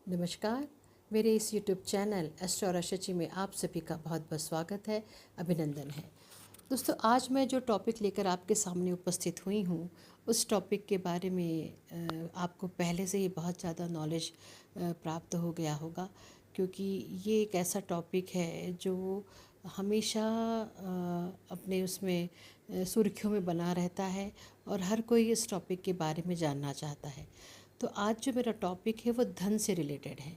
नमस्कार। मेरे इस यूट्यूब चैनल एस्ट्रो और शची में आप सभी का बहुत बहुत स्वागत है, अभिनंदन है। दोस्तों, आज मैं जो टॉपिक लेकर आपके सामने उपस्थित हुई हूँ उस टॉपिक के बारे में आपको पहले से ही बहुत ज़्यादा नॉलेज प्राप्त हो गया होगा, क्योंकि ये एक ऐसा टॉपिक है जो हमेशा अपने उसमें सुर्खियों में बना रहता है और हर कोई इस टॉपिक के बारे में जानना चाहता है। तो आज जो मेरा टॉपिक है वो धन से रिलेटेड है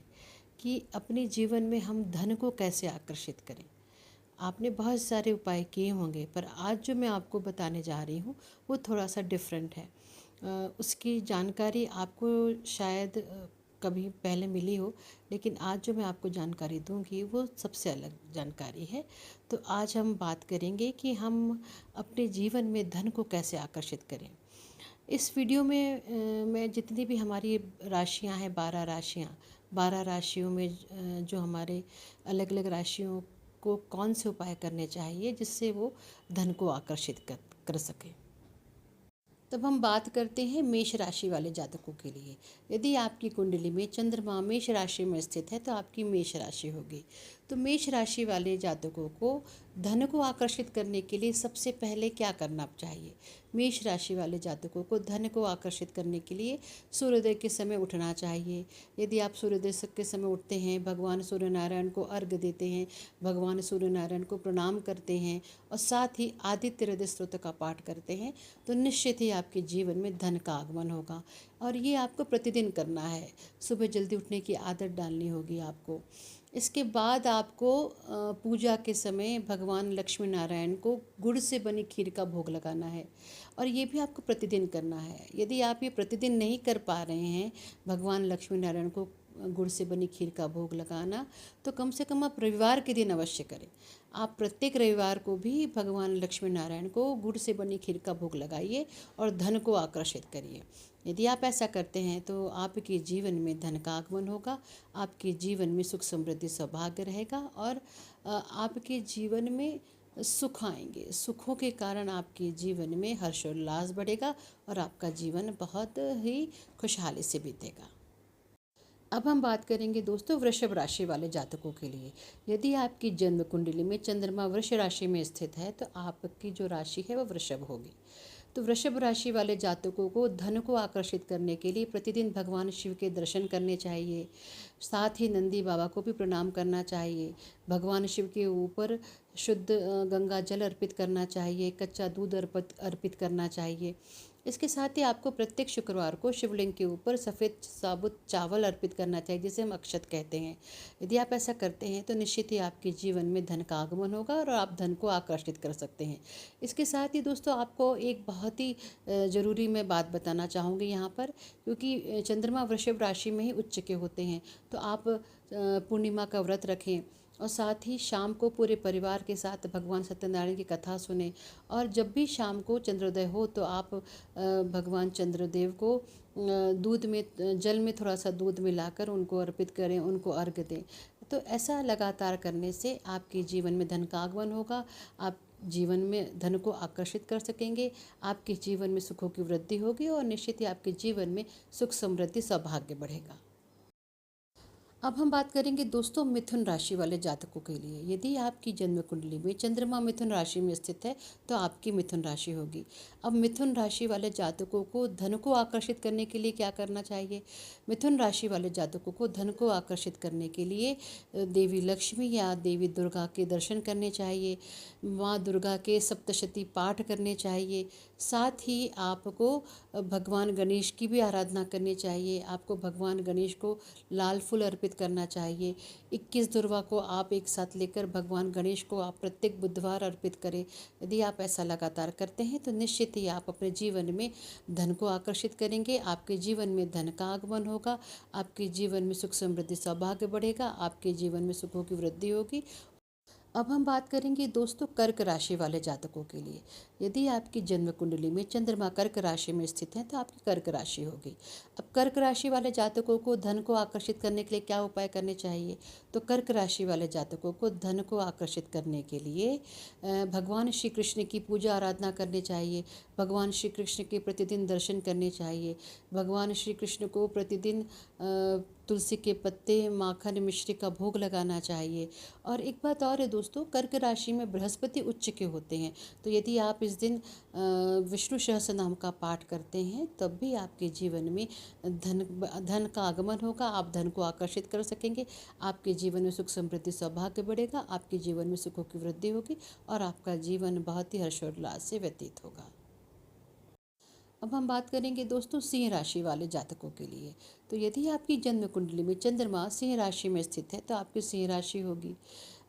कि अपने जीवन में हम धन को कैसे आकर्षित करें। आपने बहुत सारे उपाय किए होंगे, पर आज जो मैं आपको बताने जा रही हूँ वो थोड़ा सा डिफरेंट है। उसकी जानकारी आपको शायद कभी पहले मिली हो, लेकिन आज जो मैं आपको जानकारी दूंगी वो सबसे अलग जानकारी है। तो आज हम बात करेंगे कि हम अपने जीवन में धन को कैसे आकर्षित करें। इस वीडियो में मैं जितनी भी हमारी राशियां हैं, 12 राशियां, 12 राशियों में जो हमारे अलग अलग राशियों को कौन से उपाय करने चाहिए जिससे वो धन को आकर्षित कर सके। तब हम बात करते हैं मेष राशि वाले जातकों के लिए। यदि आपकी कुंडली में चंद्रमा मेष राशि में स्थित है तो आपकी मेष राशि होगी। तो मेष राशि वाले जातकों को धन को आकर्षित करने के लिए सबसे पहले क्या करना चाहिए। मेष राशि वाले जातकों को धन को आकर्षित करने के लिए सूर्योदय के समय उठना चाहिए। यदि आप सूर्योदय के समय उठते हैं, भगवान सूर्य नारायण को अर्घ्य देते हैं, भगवान सूर्य नारायण को प्रणाम करते हैं और साथ ही आदित्य हृदय स्तोत्र का पाठ करते हैं, तो निश्चित ही आपके जीवन में धन का आगमन होगा। और ये आपको प्रतिदिन करना है। सुबह जल्दी उठने की आदत डालनी होगी आपको। इसके बाद आपको पूजा के समय भगवान लक्ष्मी नारायण को गुड़ से बनी खीर का भोग लगाना है, और ये भी आपको प्रतिदिन करना है। यदि आप ये प्रतिदिन नहीं कर पा रहे हैं भगवान लक्ष्मी नारायण को गुड़ से बनी खीर का भोग लगाना, तो कम से कम आप रविवार के दिन अवश्य करें। आप प्रत्येक रविवार को भी भगवान लक्ष्मी नारायण को गुड़ से बनी खीर का भोग लगाइए और धन को आकर्षित करिए। यदि आप ऐसा करते हैं तो आपके जीवन में धन का आगमन होगा, आपके जीवन में सुख समृद्धि सौभाग्य रहेगा और आपके जीवन में सुख आएंगे। सुखों के कारण आपके जीवन में हर्षोल्लास बढ़ेगा और आपका जीवन बहुत ही खुशहाली से बीतेगा। अब हम बात करेंगे दोस्तों वृषभ राशि वाले जातकों के लिए। यदि आपकी जन्म कुंडली में चंद्रमा वृष राशि में स्थित है तो आपकी जो राशि है वो वृषभ होगी। तो वृषभ राशि वाले जातकों को धन को आकर्षित करने के लिए प्रतिदिन भगवान शिव के दर्शन करने चाहिए। साथ ही नंदी बाबा को भी प्रणाम करना चाहिए। भगवान शिव के ऊपर शुद्ध गंगा जल अर्पित करना चाहिए, कच्चा दूध अर्पित करना चाहिए। इसके साथ ही आपको प्रत्येक शुक्रवार को शिवलिंग के ऊपर सफ़ेद साबुत चावल अर्पित करना चाहिए, जिसे हम अक्षत कहते हैं। यदि आप ऐसा करते हैं तो निश्चित ही आपके जीवन में धन का आगमन होगा और आप धन को आकर्षित कर सकते हैं। इसके साथ ही दोस्तों आपको एक बहुत ही ज़रूरी मैं बात बताना चाहूँगी यहाँ पर, क्योंकि चंद्रमा वृषभ राशि में ही उच्च के होते हैं। तो आप पूर्णिमा का व्रत रखें और साथ ही शाम को पूरे परिवार के साथ भगवान सत्यनारायण की कथा सुने। और जब भी शाम को चंद्रोदय हो तो आप भगवान चंद्रदेव को दूध में जल में थोड़ा सा दूध मिलाकर उनको अर्पित करें, उनको अर्घ्य दें। तो ऐसा लगातार करने से आपके जीवन में धन का आगमन होगा, आप जीवन में धन को आकर्षित कर सकेंगे, आपके जीवन में सुखों की वृद्धि होगी और निश्चित ही आपके जीवन में सुख समृद्धि सौभाग्य बढ़ेगा। अब हम बात करेंगे दोस्तों मिथुन राशि वाले जातकों के लिए। यदि आपकी जन्म कुंडली में चंद्रमा मिथुन राशि में स्थित है तो आपकी मिथुन राशि होगी। अब मिथुन राशि वाले जातकों को धन को आकर्षित करने के लिए क्या करना चाहिए। मिथुन राशि वाले जातकों को धन को आकर्षित करने के लिए देवी लक्ष्मी या देवी दुर्गा के दर्शन करने चाहिए, माँ दुर्गा के सप्तशती पाठ करने चाहिए। साथ ही आपको भगवान गणेश की भी आराधना करनी चाहिए। आपको भगवान गणेश को लाल फूल अर्पित करना चाहिए। 21 दुर्वा को आप एक साथ लेकर भगवान गणेश को आप प्रत्येक बुधवार अर्पित करें। यदि आप ऐसा लगातार करते हैं तो निश्चित ही आप अपने जीवन में धन को आकर्षित करेंगे, आपके जीवन में धन का आगमन होगा, आपके जीवन में सुख समृद्धि सौभाग्य बढ़ेगा, आपके जीवन में सुखों की वृद्धि होगी। अब हम बात करेंगे दोस्तों कर्क राशि वाले जातकों के लिए। यदि आपकी जन्म कुंडली में चंद्रमा कर्क राशि में स्थित है तो आपकी कर्क राशि होगी। अब कर्क राशि वाले जातकों को धन को आकर्षित करने के लिए क्या उपाय करने चाहिए। तो कर्क राशि वाले जातकों को धन को आकर्षित करने के लिए भगवान श्री कृष्ण की पूजा आराधना करनी चाहिए, भगवान श्री कृष्ण के प्रतिदिन दर्शन करने चाहिए, भगवान श्री कृष्ण को प्रतिदिन तुलसी के पत्ते, माखन, मिश्री का भोग लगाना चाहिए। और एक बात और है दोस्तों, कर्क राशि में बृहस्पति उच्च के होते हैं, तो यदि आप इस दिन विष्णु सहस्त्रनाम का पाठ करते हैं तब भी आपके जीवन में धन का आगमन होगा, आप धन को आकर्षित कर सकेंगे, आपके जीवन में सुख समृद्धि सौभाग्य बढ़ेगा, आपके जीवन में सुखों की वृद्धि होगी और आपका जीवन बहुत ही हर्षोल्लास से व्यतीत होगा। अब हम बात करेंगे दोस्तों सिंह राशि वाले जातकों के लिए। तो यदि आपकी जन्म कुंडली में चंद्रमा सिंह राशि में स्थित है तो आपकी सिंह राशि होगी।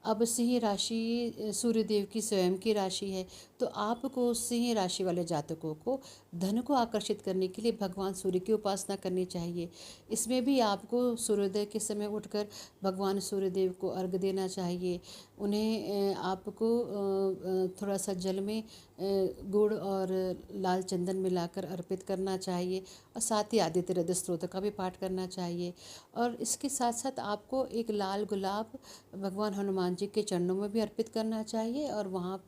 अब सिंह राशि सूर्यदेव की स्वयं की राशि है, तो आपको सिंह राशि वाले जातकों को धन को आकर्षित करने के लिए भगवान सूर्य की उपासना करनी चाहिए। इसमें भी आपको सूर्योदय के समय उठकर भगवान सूर्यदेव को अर्घ्य देना चाहिए। उन्हें आपको थोड़ा सा जल में गुड़ और लाल चंदन मिलाकर अर्पित करना चाहिए और साथ ही आदित्य हृदय स्तोत्र का भी पाठ करना चाहिए। और इसके साथ साथ आपको एक लाल गुलाब भगवान हनुमान जी के चरणों में भी अर्पित करना चाहिए और वहाँ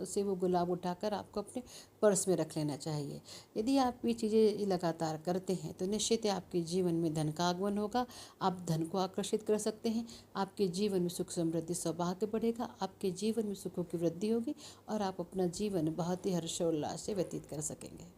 से वो गुलाब उठाकर आपको अपने पर्स में रख लेना चाहिए। यदि आप ये चीज़ें लगातार करते हैं तो निश्चित ही आपके जीवन में धन का आगमन होगा, आप धन को आकर्षित कर सकते हैं, आपके जीवन में सुख समृद्धि सौभाग्य बढ़ेगा, आपके जीवन में सुखों की वृद्धि होगी और आप अपना जीवन बहुत ही हर्षोल्लास से व्यतीत कर सकेंगे।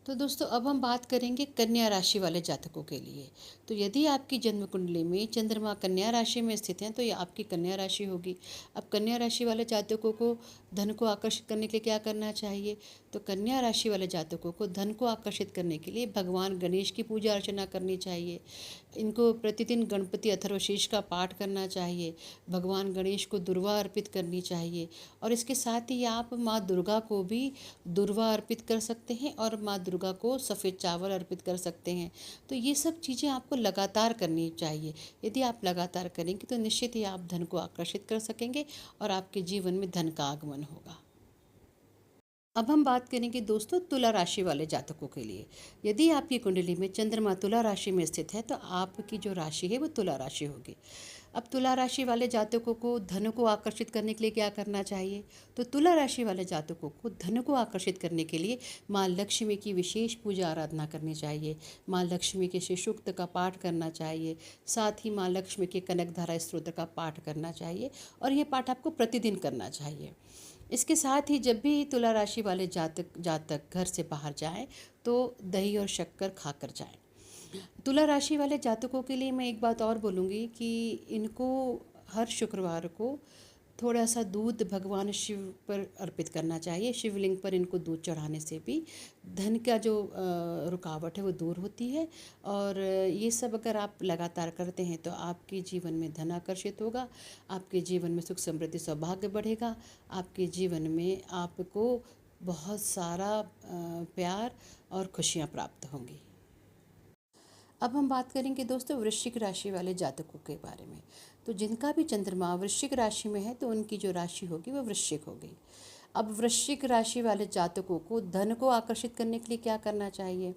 तो दोस्तों अब हम बात करेंगे कन्या राशि वाले जातकों के लिए। तो यदि आपकी जन्म कुंडली में चंद्रमा कन्या राशि में स्थित हैं तो ये आपकी कन्या राशि होगी। अब कन्या राशि वाले जातकों को धन को आकर्षित करने के लिए क्या करना चाहिए? तो कन्या राशि वाले जातकों को धन को आकर्षित करने के लिए भगवान गणेश की पूजा अर्चना करनी चाहिए। इनको प्रतिदिन गणपति अथर्वशीर्ष का पाठ करना चाहिए, भगवान गणेश को दुर्वा अर्पित करनी चाहिए और इसके साथ ही आप माँ दुर्गा को भी दुर्वा अर्पित कर सकते हैं और माँ दुर्गा को सफ़ेद चावल अर्पित कर सकते हैं। तो ये सब चीज़ें आपको लगातार करनी चाहिए। यदि आप लगातार करेंगे तो निश्चित ही आप धन को आकर्षित कर सकेंगे और आपके जीवन में धन का आगमन होगा। अब हम बात करेंगे दोस्तों तुला राशि वाले जातकों के लिए। यदि आपकी कुंडली में चंद्रमा तुला राशि में स्थित है तो आपकी जो राशि है वो तुला राशि होगी। अब तुला राशि वाले जातकों को धन को आकर्षित करने के लिए क्या करना चाहिए? तो तुला राशि वाले जातकों को धन को आकर्षित करने के लिए माँ लक्ष्मी की विशेष पूजा आराधना करनी चाहिए, माँ लक्ष्मी के श्री सूक्त का पाठ करना चाहिए, साथ ही माँ लक्ष्मी के कनकधारा स्तोत्र का पाठ करना चाहिए और ये पाठ आपको प्रतिदिन करना चाहिए। इसके साथ ही जब भी तुला राशि वाले जातक घर से बाहर जाएं तो दही और शक्कर खाकर जाएं। तुला राशि वाले जातकों के लिए मैं एक बात और बोलूँगी कि इनको हर शुक्रवार को थोड़ा सा दूध भगवान शिव पर अर्पित करना चाहिए। शिवलिंग पर इनको दूध चढ़ाने से भी धन का जो रुकावट है वो दूर होती है और ये सब अगर आप लगातार करते हैं तो आपके जीवन में धन आकर्षित होगा, आपके जीवन में सुख समृद्धि सौभाग्य बढ़ेगा, आपके जीवन में आपको बहुत सारा प्यार और खुशियाँ प्राप्त होंगी। अब हम बात करेंगे दोस्तों वृश्चिक राशि वाले जातकों के बारे में। तो जिनका भी चंद्रमा वृश्चिक राशि में है तो उनकी जो राशि होगी वो वृश्चिक होगी। अब वृश्चिक राशि वाले जातकों को धन को आकर्षित करने के लिए क्या करना चाहिए?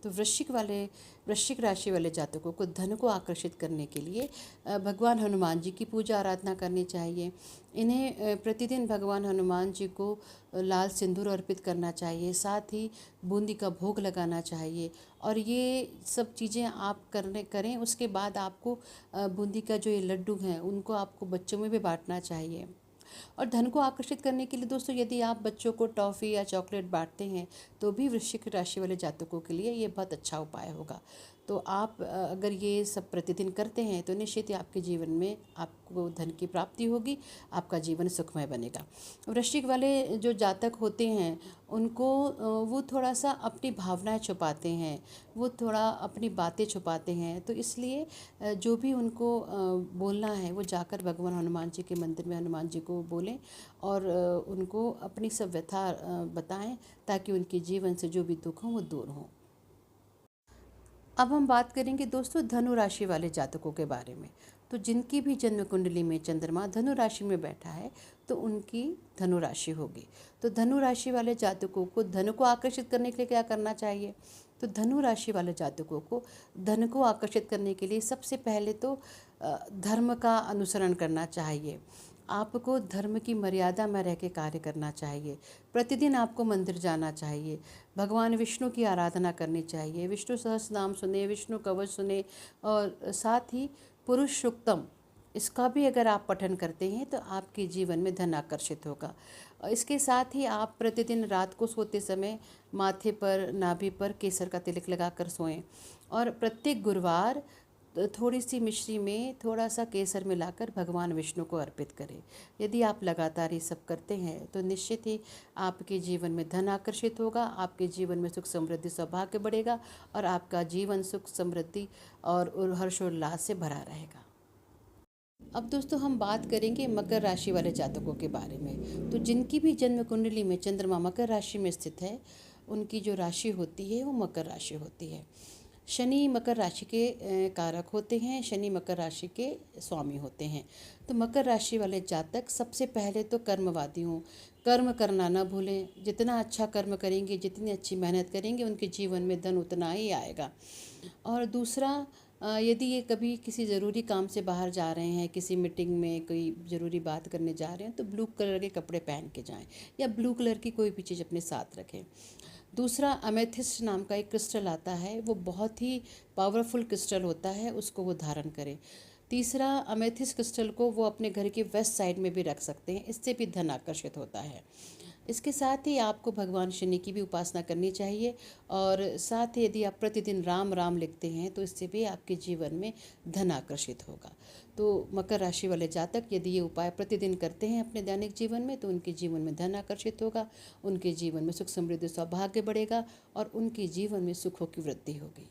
तो वृश्चिक राशि वाले जातकों को धन को आकर्षित करने के लिए भगवान हनुमान जी की पूजा आराधना करनी चाहिए। इन्हें प्रतिदिन भगवान हनुमान जी को लाल सिंदूर अर्पित करना चाहिए, साथ ही बूंदी का भोग लगाना चाहिए और ये सब चीज़ें आप करें। उसके बाद आपको बूंदी का जो ये लड्डू हैं उनको आपको बच्चों में भी बांटना चाहिए। और धन को आकर्षित करने के लिए दोस्तों यदि आप बच्चों को टॉफ़ी या चॉकलेट बांटते हैं तो भी वृश्चिक राशि वाले जातकों के लिए ये बहुत अच्छा उपाय होगा। तो आप अगर ये सब प्रतिदिन करते हैं तो निश्चित ही आपके जीवन में आपको धन की प्राप्ति होगी, आपका जीवन सुखमय बनेगा। वृश्चिक वाले जो जातक होते हैं उनको वो थोड़ा सा अपनी भावनाएं छुपाते हैं, वो थोड़ा अपनी बातें छुपाते हैं, तो इसलिए जो भी उनको बोलना है वो जाकर भगवान हनुमान जी के मंदिर में हनुमान जी को बोलें और उनको अपनी सब व्यथा बताएं ताकि उनके जीवन से जो भी दुख हो वो दूर हों। अब हम बात करेंगे दोस्तों धनु राशि वाले जातकों के बारे में। तो जिनकी भी जन्म कुंडली में चंद्रमा धनु राशि में बैठा है तो उनकी धनु राशि होगी। तो धनु राशि वाले जातकों को धन को आकर्षित करने के लिए क्या करना चाहिए? तो धनु राशि वाले जातकों को धन को आकर्षित करने के लिए सबसे पहले तो धर्म का अनुसरण करना चाहिए आपको धर्म की मर्यादा में रह के कार्य करना चाहिए। प्रतिदिन आपको मंदिर जाना चाहिए, भगवान विष्णु की आराधना करनी चाहिए, विष्णु सहस्रनाम सुने, विष्णु कवच सुने, और साथ ही पुरुष सूक्तम, इसका भी अगर आप पठन करते हैं तो आपके जीवन में धन आकर्षित होगा। और इसके साथ ही आप प्रतिदिन रात को सोते समय माथे पर, नाभि पर केसर का तिलक लगाकर सोएं, और प्रत्येक गुरुवार थोड़ी सी मिश्री में थोड़ा सा केसर मिलाकर भगवान विष्णु को अर्पित करें। यदि आप लगातार ये सब करते हैं तो निश्चित ही आपके जीवन में धन आकर्षित होगा, आपके जीवन में सुख समृद्धि सौभाग्य बढ़ेगा, और आपका जीवन सुख समृद्धि और हर्षोल्लास से भरा रहेगा। अब दोस्तों हम बात करेंगे मकर राशि वाले जातकों के बारे में। तो जिनकी भी जन्म कुंडली में चंद्रमा मकर राशि में स्थित है, उनकी जो राशि होती है वो मकर राशि होती है। शनि मकर राशि के कारक होते हैं, शनि मकर राशि के स्वामी होते हैं। तो मकर राशि वाले जातक सबसे पहले तो कर्मवादी हों, कर्म करना ना भूलें। जितना अच्छा कर्म करेंगे, जितनी अच्छी मेहनत करेंगे, उनके जीवन में धन उतना ही आएगा। और दूसरा, यदि ये कभी किसी ज़रूरी काम से बाहर जा रहे हैं, किसी मीटिंग में कोई ज़रूरी बात करने जा रहे हैं, तो ब्लू कलर के कपड़े पहन के जाएं, या ब्लू कलर की कोई भी चीज़ अपने साथ रखें। दूसरा, अमेथिस्ट नाम का एक क्रिस्टल आता है, वो बहुत ही पावरफुल क्रिस्टल होता है, उसको वो धारण करें। तीसरा, अमेथिस्ट क्रिस्टल को वो अपने घर के वेस्ट साइड में भी रख सकते हैं, इससे भी धन आकर्षित होता है। इसके साथ ही आपको भगवान शनि की भी उपासना करनी चाहिए, और साथ ही यदि आप प्रतिदिन राम राम लिखते हैं तो इससे भी आपके जीवन में धन आकर्षित होगा। तो मकर राशि वाले जातक यदि ये उपाय प्रतिदिन करते हैं अपने दैनिक जीवन में, तो उनके जीवन में धन आकर्षित होगा, उनके जीवन में सुख समृद्धि सौभाग्य बढ़ेगा, और उनके जीवन में सुखों की वृद्धि होगी।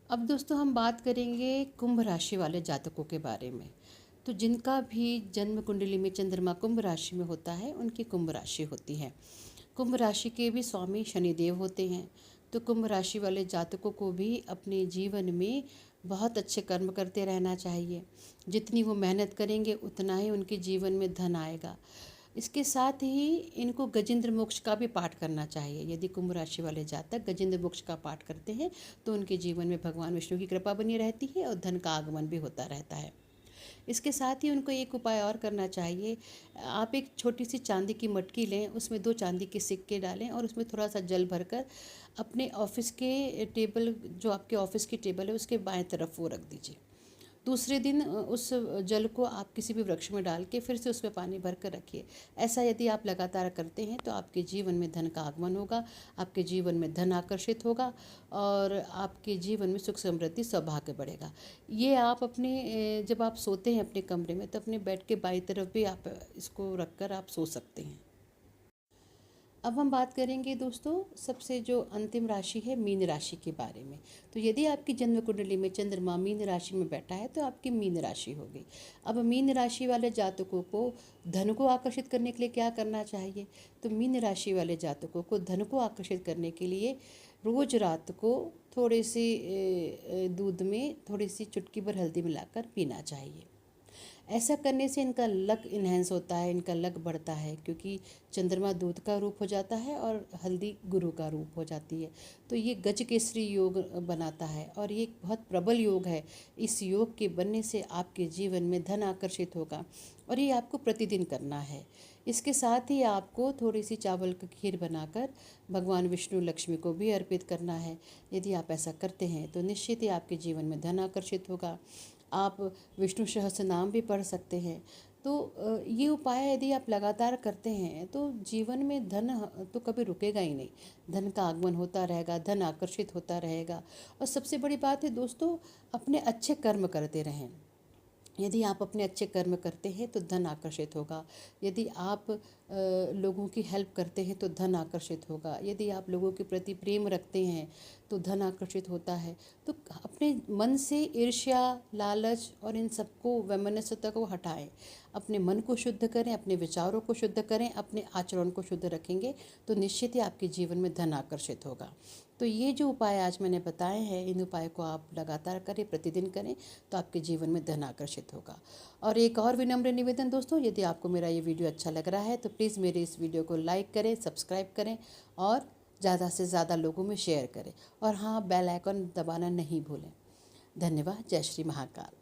अब दोस्तों हम बात करेंगे कुंभ राशि वाले जातकों के बारे में। तो जिनका भी जन्म कुंडली में चंद्रमा कुंभ राशि में होता है, उनकी कुंभ राशि होती है। कुंभ राशि के भी स्वामी शनिदेव होते हैं। तो कुंभ राशि वाले जातकों को भी अपने जीवन में बहुत अच्छे कर्म करते रहना चाहिए। जितनी वो मेहनत करेंगे उतना ही उनके जीवन में धन आएगा। इसके साथ ही इनको गजेंद्र मोक्ष का भी पाठ करना चाहिए। यदि कुंभ राशि वाले जातक गजेंद्र मोक्ष का पाठ करते हैं तो उनके जीवन में भगवान विष्णु की कृपा बनी रहती है, और धन का आगमन भी होता रहता है। इसके साथ ही उनको एक उपाय और करना चाहिए। आप एक छोटी सी चांदी की मटकी लें, उसमें 2 चांदी के सिक्के डालें, और उसमें थोड़ा सा जल भरकर अपने ऑफिस के टेबल, जो आपके ऑफिस की टेबल है, उसके बाएं तरफ वो रख दीजिए। दूसरे दिन उस जल को आप किसी भी वृक्ष में डाल के फिर से उसमें पानी भर कर रखिए। ऐसा यदि आप लगातार करते हैं तो आपके जीवन में धन का आगमन होगा, आपके जीवन में धन आकर्षित होगा, और आपके जीवन में सुख समृद्धि सौभाग्य बढ़ेगा। ये आप अपने जब आप सोते हैं अपने कमरे में, तो अपने बेड के बाईं तरफ भी आप इसको रख कर आप सो सकते हैं। अब हम बात करेंगे दोस्तों सबसे जो अंतिम राशि है, मीन राशि के बारे में। तो यदि आपकी जन्म कुंडली में चंद्रमा मीन राशि में बैठा है तो आपकी मीन राशि होगी। अब मीन राशि वाले जातकों को धन को आकर्षित करने के लिए क्या करना चाहिए? तो मीन राशि वाले जातकों को धन को आकर्षित करने के लिए रोज रात को थोड़े से दूध में थोड़ी सी चुटकी भर हल्दी मिलाकर पीना चाहिए। ऐसा करने से इनका लक इन्हेंस होता है, इनका लक बढ़ता है, क्योंकि चंद्रमा दूध का रूप हो जाता है और हल्दी गुरु का रूप हो जाती है। तो ये गज केसरी योग बनाता है, और ये एक बहुत प्रबल योग है। इस योग के बनने से आपके जीवन में धन आकर्षित होगा, और ये आपको प्रतिदिन करना है। इसके साथ ही आपको थोड़ी सी चावल की खीर बनाकर भगवान विष्णु लक्ष्मी को भी अर्पित करना है। यदि आप ऐसा करते हैं तो निश्चित ही आपके जीवन में धन आकर्षित होगा। आप विष्णु सहस्त्र नाम भी पढ़ सकते हैं। तो ये उपाय यदि आप लगातार करते हैं तो जीवन में धन तो कभी रुकेगा ही नहीं। धन का आगमन होता रहेगा, धन आकर्षित होता रहेगा। और सबसे बड़ी बात है दोस्तों, अपने अच्छे कर्म करते रहें। यदि आप अपने अच्छे कर्म करते हैं तो धन आकर्षित होगा। यदि आप लोगों की हेल्प करते हैं तो धन आकर्षित होगा। यदि आप लोगों के प्रति प्रेम रखते हैं तो धन आकर्षित होता है। तो अपने मन से ईर्ष्या, लालच और इन सबको, वैमनस्यता को हटाएं। अपने मन को शुद्ध करें, अपने विचारों को शुद्ध करें, अपने आचरण को शुद्ध रखेंगे तो निश्चित ही आपके जीवन में धन आकर्षित होगा। तो ये जो उपाय आज मैंने बताए हैं, इन उपाय को आप लगातार करें, प्रतिदिन करें, तो आपके जीवन में धन आकर्षित होगा। और एक और विनम्र निवेदन दोस्तों, यदि आपको मेरा ये वीडियो अच्छा लग रहा है तो प्लीज़ मेरे इस वीडियो को लाइक करें, सब्सक्राइब करें, और ज़्यादा से ज़्यादा लोगों में शेयर करें। और हाँ, बेल आइकन दबाना नहीं भूलें। धन्यवाद। जय श्री महाकाल।